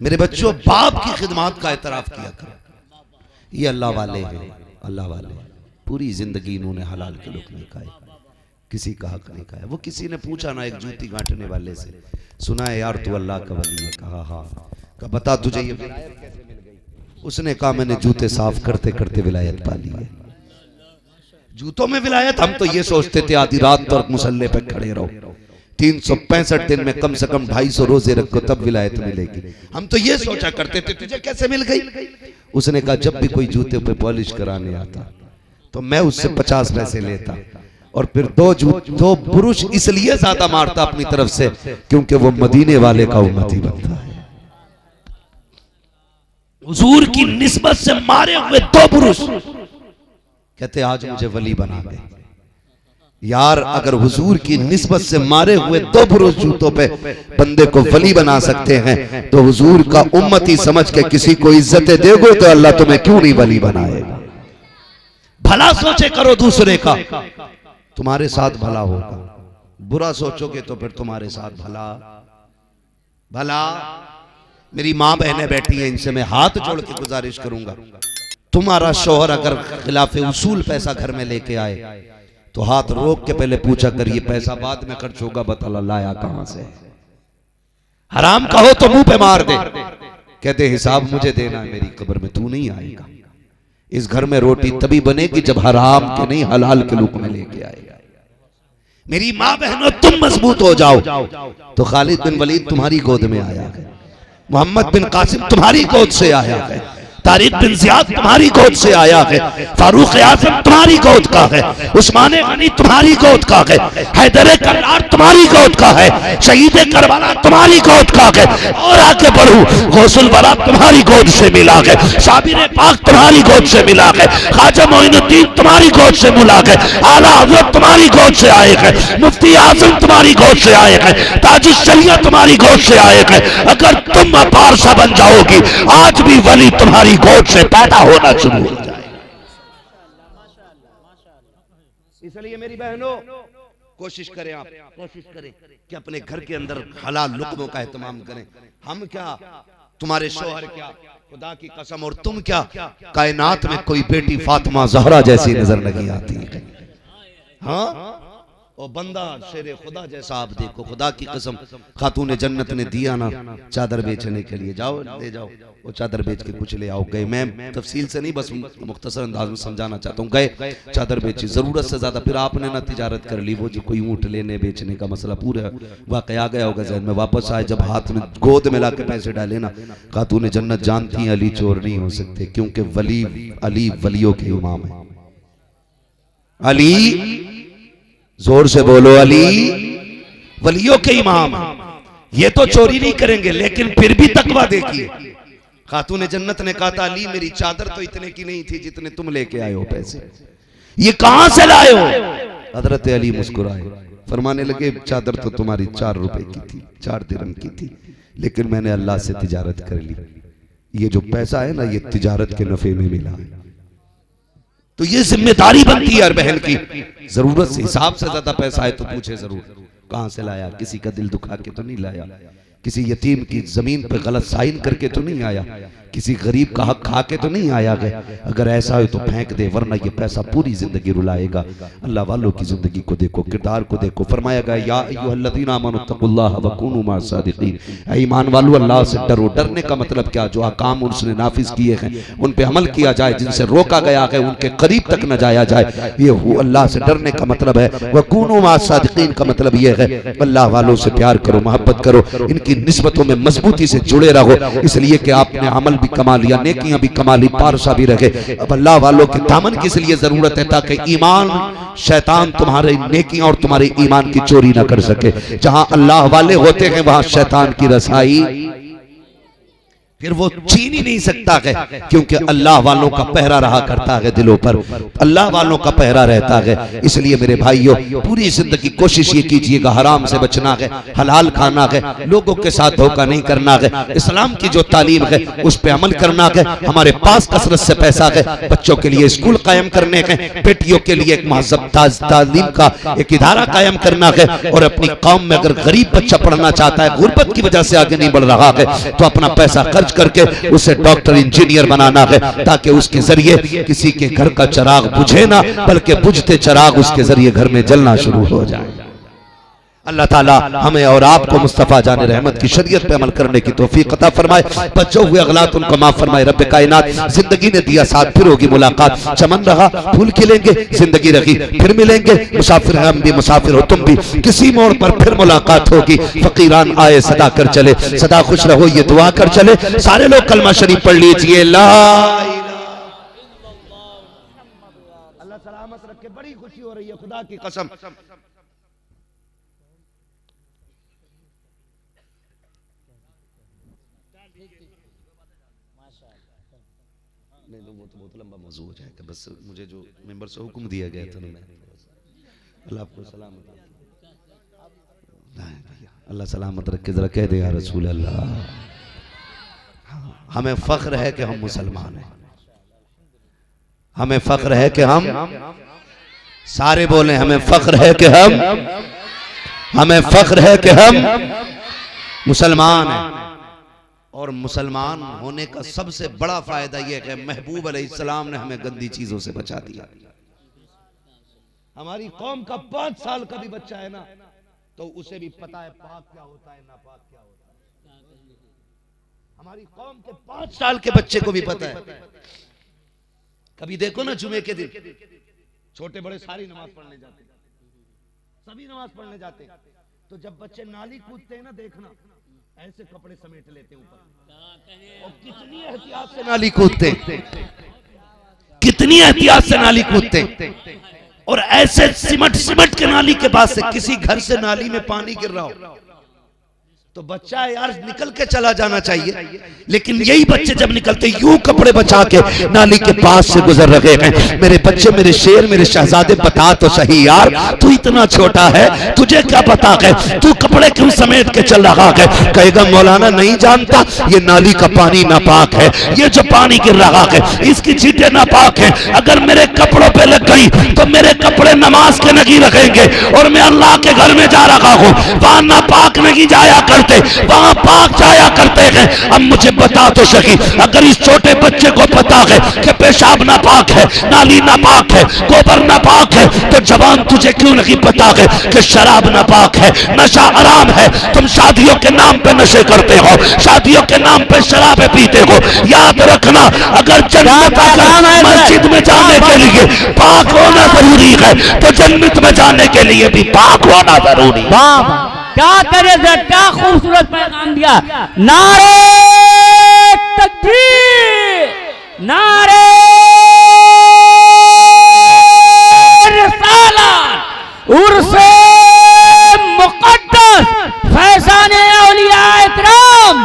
میرے بچوں باپ کی خدمات کا اعتراف کیا کرو. یہ اللہ والے ہیں, اللہ والے. پوری زندگی انہوں نے حلال کے لقمے کھائے, کسی کا حق نہیں کھایا. وہ کسی نے پوچھا نا ایک جوتی گانٹنے والے سے, سنا ہے یار تو اللہ کا ولی ہے؟ کہا ہاں. کہا بتا تجھے یہ ولایت کیسے مل گئی؟ اس نے کہا میں نے جوتے صاف کرتے کرتے ولایت پا لی ہے. جوتوں میں ولایت؟ ہم تو یہ سوچتے تھے آدھی رات تک مصلے پہ کھڑے رہو, 365 دن میں کم سے کم 250 روزے رکھو تب ولایت ملے گی. ہم تو یہ سوچا کرتے تھے, تجھے کیسے مل گئی؟ اس نے کہا جب بھی کوئی جوتے پہ پالش کرانے آتا تو میں اس سے 50 پیسے لیتا, اور پھر دو برش اس لیے زیادہ مارتا اپنی طرف سے کیونکہ وہ مدینے والے کا امتی بنتا ہے. حضور کی نسبت سے مارے ہوئے 2 برش, کہتے آج مجھے ولی بنا گئے. یار اگر حضور کی نسبت سے مارے ہوئے 2 برش جوتوں پہ بندے کو ولی بنا سکتے ہیں تو حضور کا امتی سمجھ کے کسی کو عزتیں دے گو تو اللہ تمہیں کیوں نہیں ولی بنائے گا. بھلا سوچے کرو دوسرے کا, تمہارے ساتھ بھلا ہوگا. برا سوچو گے تو پھر تمہارے ساتھ بھلا. میری ماں بہنیں بیٹھی ہیں, ان سے میں ہاتھ جوڑ کے گزارش کروں گا, تمہارا شوہر اگر خلاف اصول پیسہ گھر میں لے کے آئے تو ہاتھ روک کے پہلے پوچھا کر یہ پیسہ بعد میں خرچ ہوگا, بتا لایا کہاں سے؟ حرام کہو تو منہ پہ مار دے, کہتے حساب مجھے دینا ہے, میری قبر میں تو نہیں آئے گا. اس گھر میں روٹی تبھی بنے گی جب حرام کے نہیں حلال کے لقمے لے کے آئے گا. میری ماں بہنوں تم مضبوط ہو جاؤ تو خالد بن ولید تمہاری گود میں آیا ہے, محمد بن قاسم تمہاری گود سے آیا ہے, طارق بن زیاد تمہاری گود سے آیا ہے, فاروق اعظم تمہاری گود کا ہے, عثمان غنی تمہاری گود کا ہے, حیدر کرار تمہاری گود کا ہے, شہید کربلا تمہاری گود کا ہے. اور آگے بڑھو, غوث الورا تمہاری گود سے ملا ہے, شابر پاک تمہاری گود سے ملا ہے, خواجہ معین الدین تمہاری گود سے ملا ہے, اعلیٰ حضرت تمہاری گود سے آئے ہیں, مفتی اعظم تمہاری گود سے آئے ہیں, تاج الشریعہ تمہاری گود سے آئے ہیں. اگر تم پارسا بن جاؤ گی آج بھی ولی تمہاری گود سے پیدا ہونا شروع ہو جائے. اس لیے میری بہنوں کوشش کریں, آپ کوشش کریں کہ اپنے گھر کے اندر حلال لقموں کا اہتمام کریں. ہم کیا, تمہارے شوہر کیا, خدا کی قسم, اور تم کیا, کائنات میں کوئی بیٹی فاطمہ زہرا جیسی نظر نہیں آتی ہے. ہاں وہ بندہ شیر خدا جیسا آپ دیکھو, خدا کی قسم خاتون جنت نے دیا نا چادر بیچنے کے لیے, جاؤ لے جاؤ, وہ چادر بیچ کے کچھ لے آؤ. گئے, میں تفصیل سے نہیں بس مختصر انداز میں سمجھانا چاہتا ہوں. گئے چادر بیچی, ضرورت سے زیادہ, پھر آپ نے نہ تجارت کر لی, وہ جو کوئی اونٹ لینے بیچنے کا مسئلہ پورا واقعہ آ گیا ہوگا ذہن میں. واپس آئے, جب ہاتھ میں گود میں لا کے پیسے ڈالے نا, خاتون جنت جانتی ہیں علی چور نہیں ہو سکتے کیونکہ علی ولیوں کے امام ہیں. علی, زور سے بولو, علی ولیوں کے امام. یہ تو چوری نہیں کریں گے لیکن پھر بھی تقویٰ دیکھیے. خاتون جنت نے کہا تھا علی میری چادر تو اتنے کی نہیں تھی جتنے تم لے کے آئے ہو پیسے, یہ کہاں سے لائے ہو؟ حضرت علی مسکرائے, فرمانے لگے چادر تو تمہاری 4 روپے کی تھی, 4 درہم کی تھی, لیکن میں نے اللہ سے تجارت کر لی. یہ جو پیسہ ہے نا یہ تجارت کے نفع میں ملا ہے. تو یہ ذمہ داری بنتی ہے ہر بہن کی, ضرورت سے حساب سے زیادہ پیسہ ہے تو پوچھے ضرور کہاں سے لایا, کسی کا دل دکھا کے تو نہیں لایا, کسی یتیم کی زمین پہ غلط سائن کر کے تو نہیں آیا, کسی غریب کا حق کھا کے تو نہیں آیا گئے. اگر ایسا ہے تو پھینک دے, ورنہ یہ پیسہ پوری زندگی رلائے گا. اللہ والوں کی زندگی کو دیکھو, کردار کو دیکھو. فرمایا گیا یا ایھا الذین آمنوا اتقوا اللہ وکونوا مع الصادقین, اے ایمان والو اللہ سے ڈرو. ڈرنے کا مطلب کیا, جو احکام اس نے نافذ کیے ہیں ان پہ عمل کیا جائے, جن سے روکا گیا ہے ان کے قریب تک نہ جایا جائے. یہ اللہ سے ڈرنے کا مطلب ہے. وکونوا مع الصادقین کا مطلب یہ ہے اللہ والوں سے پیار کرو, محبت کرو, ان کی نسبتوں میں مضبوطی سے جڑے رہو, اس لیے کہ آپ نے عمل بھی کما لیا, نیکیاں بھی کما لی, پارسا بھی رہے. اب اللہ والوں کے دامن کی اس لیے ضرورت ہے تاکہ ایمان, شیطان تمہارے نیکیاں اور تمہارے ایمان کی چوری نہ کر سکے. جہاں اللہ والے ہوتے ہیں وہاں شیطان کی رسائی پھر وہ چھین ہی نہیں سکتا ہے، کیونکہ اللہ والوں کا پہرا رہا کرتا ہے دلوں پر، اللہ والوں کا پہرا رہتا ہے۔ اس لیے میرے بھائیوں، پوری زندگی کوشش یہ کیجئے گا حرام سے بچنا ہے، حلال کھانا ہے، لوگوں کے ساتھ دھوکہ نہیں کرنا ہے، اسلام کی جو تعلیم ہے اس پہ عمل کرنا ہے۔ ہمارے پاس کثرت سے پیسہ ہے، بچوں کے لیے اسکول قائم کرنے ہیں، بیٹیوں کے لیے ایک مہذب تعلیم کا ایک ادارہ قائم کرنا ہے، اور اپنی قوم میں اگر غریب بچہ پڑھنا چاہتا ہے، غربت کی وجہ سے آگے نہیں بڑھ رہا ہے، تو اپنا پیسہ خرچ کر کے اسے ڈاکٹر انجینئر بنانا ہے، تاکہ اس کے ذریعے کسی کے گھر کا چراغ بجھے نہ، بلکہ بجھتے چراغ اس کے ذریعے گھر میں جلنا شروع ہو جائے۔ اللہ تعالیٰ ہمیں اور آپ کو مصطفیٰ جان رحمت کی شریعت پہ عمل کرنے کی توفیق عطا فرمائے، بچوں ہوئے اغلاط ان کو معاف فرمائے۔ رب کائنات زندگی نے دیا ساتھ، پھر ہوگی ملاقات، چمن رہا پھول کھلیں گے، زندگی رہی پھر ملیں گے، مسافر ہیں ہم بھی، مسافر ہو تم بھی، کسی موڑ پر پھر ملاقات ہوگی۔ فقیران آئے صدا کر چلے، صدا خوش رہو یہ دعا کر چلے۔ سارے لوگ کلمہ شریف پڑھ لیجئے، لا اللہ سلامت رکھے، بڑی خوشی ہو رہی ہے خدا کی قسم۔ نہیں تو وہ تو بہت لمبا موضوع ہو جائے گا، بس مجھے جو ممبر سے حکم دیا گیا تھا اللہ آپ کو سلامت اللہ سلامت رکھے، ذرا کہہ دے یا رسول اللہ۔ ہمیں فخر ہے کہ ہم مسلمان ہیں، ہمیں فخر ہے کہ ہم سارے بولیں، ہمیں فخر ہے کہ ہمیں فخر ہے کہ ہم مسلمان ہیں۔ اور مسلمان ہونے کا سب سے بڑا فائدہ یہ ہے کہ محبوب علیہ السلام نے ہمیں گندی چیزوں سے بچا دیا۔ ہماری قوم کا 5 سال کا بھی بچہ ہے نا، تو اسے بھی پتا ہے پاک کیا ہوتا ہے ناپاک کیا ہوتا ہے۔ ہماری قوم کے 5 سال کے بچے کو بھی پتا ہے۔ کبھی دیکھو نا جمعے کے دن چھوٹے بڑے ساری نماز پڑھنے جاتے، سبھی نماز پڑھنے جاتے، تو جب بچے نالی کودتے ہیں نا، دیکھنا ایسے کپڑے سمیٹ لیتے اوپر، اور کتنی احتیاط سے نالی کودتے، کتنی احتیاط سے نالی کودتے، اور ایسے سمٹ کے نالی کے پاس سے کسی گھر سے نالی میں پانی گر رہا ہو تو بچہ یار نکل کے چلا جانا چاہیے، لیکن یہی بچے جب نکلتے یوں کپڑے بچا کے نالی کے پاس سے گزر رہے ہیں۔ میرے بچے، میرے شیر، میرے شہزادے، بتا تو صحیح یار، تو اتنا چھوٹا ہے، تجھے کیا پتا ہے تو کپڑے کیوں سمیٹ کے چل رہا ہے؟ کہے گا مولانا نہیں جانتا یہ نالی کا پانی ناپاک ہے، یہ جو پانی گر رہا ہے اس کی چیٹیں ناپاک ہیں، اگر میرے کپڑوں پہ لگ گئی تو میرے کپڑے نماز کے نہیں رکھیں گے، اور میں اللہ کے گھر میں جا رہا ہوں، وہاں ناپاک نہیں جایا کر وہاں پاک جایا کرتے ہیں۔ اب مجھے بتا تو صحیح، اگر اس چھوٹے بچے کو پتا ہے کہ پیشاب ناپاک ہے، نالی ناپاک ہے، گوبر ناپاک ہے، تو جوان تجھے کیوں نہیں پتا ہے کہ شراب ناپاک ہے، نشہ حرام ہے؟ تم شادیوں کے نام پہ نشے کرتے ہو، شادیوں کے نام پہ شرابیں پیتے ہو۔ یاد رکھنا، اگر جنت مسجد میں جانے کے لیے پاک ہونا ضروری ہے تو جنت میں جانے کے لیے بھی پاک ہونا ضروری ہے۔ کیا کرے کیا خوبصورت پیغام دیا۔ نعرہ تکبیر، نعرہ رسالت، عرس مقدس، فیضان اولیاء اکرام،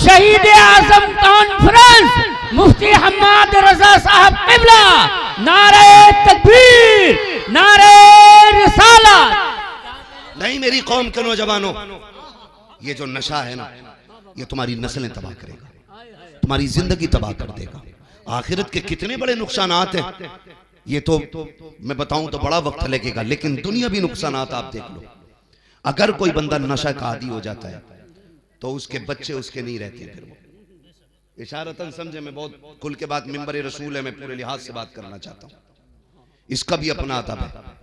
شہید اعظم کانفرنس، مفتی حماد رضا صاحب قبلہ، نعرہ تکبیر، نعرہ رسالت۔ نہیں میری قوم کے نوجوانوں، یہ جو نشہ ہے نا یہ تمہاری نسلیں تباہ کرے گا، تمہاری زندگی تباہ کر دے گا۔ آخرت کے کتنے بڑے نقصانات ہیں، یہ تو میں بتاؤں تو بڑا وقت لگے گا، لیکن دنیا بھی نقصانات آپ دیکھ لو۔ اگر کوئی بندہ نشہ کا عادی ہو جاتا ہے تو اس کے بچے اس کے نہیں رہتے، پھر وہ اشارتاً سمجھے، میں بہت کل کے بعد ممبر رسول ہے، میں پورے لحاظ سے بات کرنا چاہتا ہوں۔ اس کا بھی اپنا ادب ہے،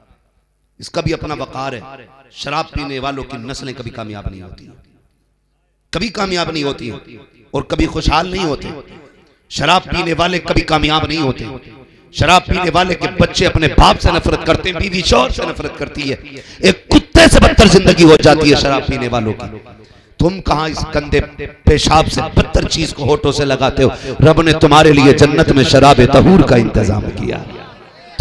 اس کا بھی اپنا وقار ہے۔ شراب پینے والوں کی نسلیں کبھی کامیاب نہیں ہوتی، کبھی کامیاب نہیں ہوتی اور کبھی خوشحال نہیں ہوتے۔ شراب پینے والے کبھی کامیاب نہیں ہوتے۔ شراب پینے والے کے بچے اپنے باپ سے نفرت کرتے ہیں، بیوی شوہر سے نفرت کرتی ہے، ایک کتے سے بدتر زندگی ہو جاتی ہے شراب پینے والوں کی۔ تم کہاں اس گندے پیشاب سے بدتر چیز کو ہونٹوں سے لگاتے ہو؟ رب نے تمہارے لیے جنت میں شراب طہور کا انتظام کیا،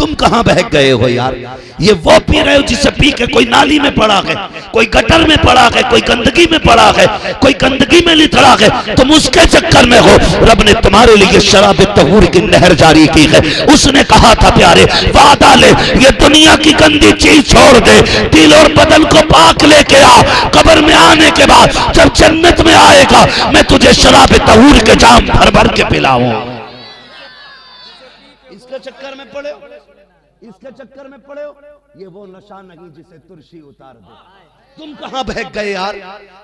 تم کہاں بہک گئے ہو یار؟ یہ وہ پی رہے ہو جسے پی کے کوئی نالی میں پڑا ہے، کوئی گٹر میں پڑا ہے، کوئی گندگی میں پڑا ہے، کوئی گندگی میں لتڑا ہے، تم اس کے چکر میں ہو۔ رب نے تمہارے لیے شراب طہور کی نہر جاری کی ہے۔ اس نے کہا تھا پیارے وعدہ لے، یہ دنیا کی گندی چیز چھوڑ دے، دل اور بدن کو پاک لے کے آ، قبر میں آنے کے بعد جب جنت میں آئے گا میں تجھے شراب طہور کے جام بھر بھر کے پلاؤں۔ اس کے چکر میں پڑے ہو، اس کے چکر میں پڑے ہو، یہ وہ نشہ نہیں جسے ترشی اتار دے۔ تم کہاں بہک گئے یار؟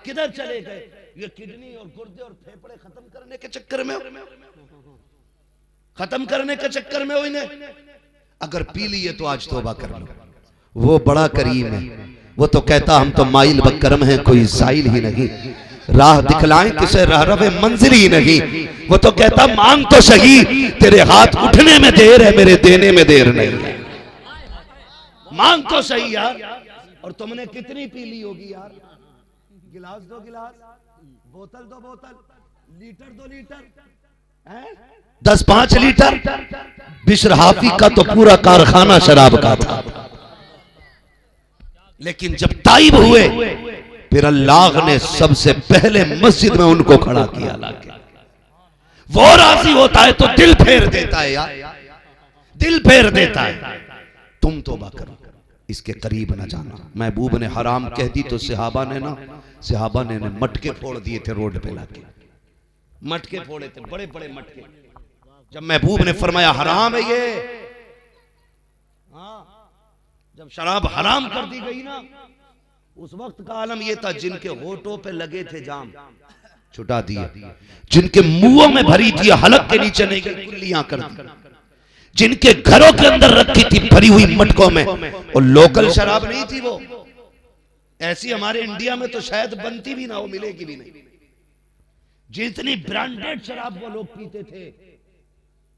کدھر چلے گئے؟ یہ کڈنی اور گردے اور پھیپڑے ختم کرنے کے چکر میں ہو، ختم کرنے کے چکر میں ہو انہیں۔ اگر پی لیے تو آج توبہ کر لو، وہ بڑا کریم ہے، وہ تو کہتا ہم تو مائل بکرم ہیں کوئی سائل ہی نہیں، راہ دکھلائیں کسے رہرو منزل ہی نہیں، وہ تو کہتا مانگ تو صحیح، تیرے ہاتھ اٹھنے میں دیر ہے میرے دینے میں دیر نہیں ہے، مانگ تو صحیح یار۔ اور تم نے کتنی پی لی ہوگی یار؟ گلاس دو گلاس، بوتل دو بوتل، لیٹر دو لیٹر، 10-5 لیٹر۔ بشر حافی کا تو پورا کارخانہ شراب کا تھا، لیکن جب تائب ہوئے پھر اللہ نے سب سے پہلے مسجد میں ان کو کھڑا کیا۔ وہ راضی ہوتا ہے تو دل پھیر دیتا ہے یار، دل پھیر دیتا ہے۔ تم توبہ کرو، اس کے قریب نہ جانا۔ محبوب نے حرام کہہ دی تو صحابہ نے مٹکے پھوڑ دیے تھے روڈ پہ لا کے، مٹکے پھوڑے تھے، بڑے بڑے مٹکے۔ جب محبوب نے فرمایا حرام ہے یہ، جب شراب حرام کر دی گئی نا، اس وقت کا عالم یہ تھا جن کے ہونٹوں پہ لگے تھے جام چھٹا دیا، جن کے منہوں میں بھری تھی حلق کے نیچے نہیں گئی کلیاں کر دی، جن کے گھروں کے اندر رکھی تھی بھری ہوئی مٹکوں میں، اور لوکل شراب نہیں تھی وہ، ایسی ہمارے انڈیا میں تو شاید بنتی بھی نہ ہو، ملے گی بھی نہیں، جتنی برانڈیڈ شراب وہ لوگ پیتے تھے۔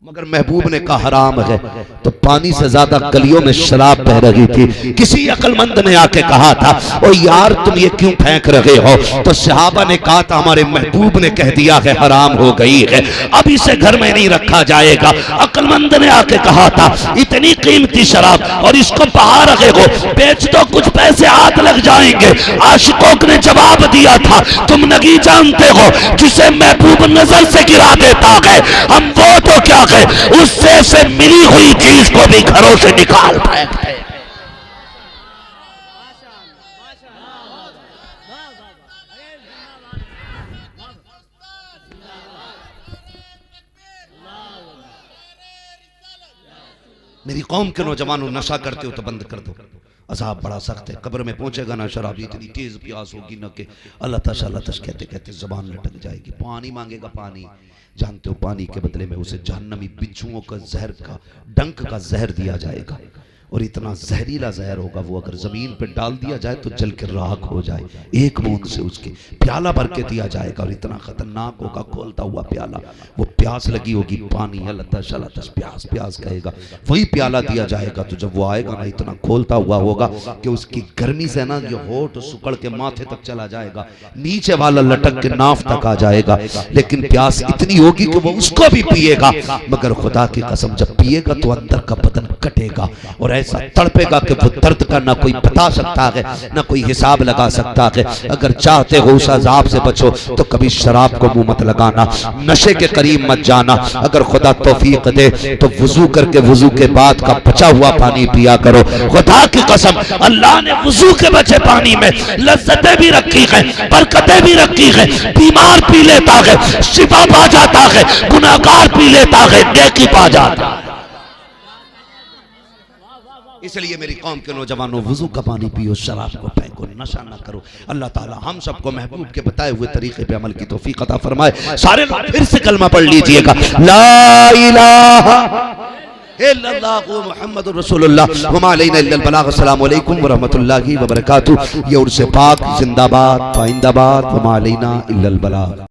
مگر محبوب نے کہا حرام ہے تو پانی سے زیادہ گلیوں میں شراب بہ رہی تھی۔ کسی عقل مند نے آ کے کہا تھا او یار تم یہ کیوں پھینک رہے ہو؟ تو صحابہ نے کہا تھا ہمارے محبوب نے کہہ دیا ہے حرام ہو گئی ہے، اب اسے گھر میں نہیں رکھا جائے گا۔ عقل مند نے آ کے کہا تھا اتنی قیمتی شراب اور اس کو بہا رہے ہو، بیچ تو کچھ پیسے ہاتھ لگ جائیں گے۔ عاشقوں نے جواب دیا تھا تم نہیں جانتے ہو جسے محبوب نظر سے گرا دیتا ہے ہم وہ تو کیا اس سے ملی ہوئی چیز کو بھی گھروں سے نکال پھینکتے ہیں۔ میری قوم کے نوجوانوں نشہ کرتے ہو تو بند کر دو، عذاب بڑا سخت ہے، قبر میں پہنچے گا نا شراب اتنی تیز پیاس ہوگی نا کہ اللہ تش کہتے کہتے زبان لٹک جائے گی۔ پانی مانگے گا، پانی جانتے ہو پانی کے بدلے میں اسے جہنمی بچھوؤں کا زہر کا ڈنک کا زہر دیا جائے گا، اور اتنا زہریلا زہر ہوگا وہ اگر زمین پہ ڈال دیا جائے تو جل کے راکھ ہو جائے، ایک بوند سے اس کے پیالہ بھر کے دیا جائے گا، اور اتنا خطرناک ہوگا کھولتا ہوا پیالہ، وہ پیاس لگی ہوگی پانی اللہ تش پیاس پیاس کہے گا، وہی پیالہ دیا جائے گا، تو جب وہ آئے گا نا اتنا کھولتا ہوا ہوگا کہ اس کی گرمی سے نا یہ ہونٹ سکڑ کے ماتھے تک چلا جائے گا، نیچے والا لٹک کے ناف تک آ جائے گا، لیکن پیاس اتنی ہوگی کہ وہ اس کو بھی پیے گا، مگر خدا کی قسم جب پیے گا تو اندر کا بدن کٹے گا اور ایسا تڑپے گا کہ وہ درد کا نہ کوئی بتا سکتا ہے نہ کوئی حساب لگا سکتا ہے۔ اگر چاہتے ہو اس عذاب سے بچو تو کبھی شراب کو منہ مت لگانا، نشے کے قریب مت جانا، اگر خدا توفیق دے تو وضو کر کے وضو کے بعد کا بچا ہوا پانی پیا کرو۔ خدا کی قسم اللہ نے وضو کے بچے پانی میں لذتیں بھی رکھی ہیں، برکتیں بھی رکھی ہیں، بیمار پی لیتا ہے شفا پا جاتا ہے، گناہگار پی لیتا ہے نیکی پا جاتا ہے۔ اس لیے میری قوم کے نوجوانوں وضو کا پانی پیو، شراب کو پھینکو، نشہ نہ کرو۔ اللہ تعالی ہم سب کو محبوب کے بتائے ہوئے طریقے پہ عمل کی توفیق عطا فرمائے۔ سارے لوگ پھر سے کلمہ پڑھ لیجئے گا، لا الہ الا اللہ محمد رسول اللہ وما علینا الا البلاغ۔ السلام علیکم ورحمۃ اللہ وبرکاتہ۔ یہ عرس پاک زندہ باد پائندہ باد، وما علینا الا البلاغ۔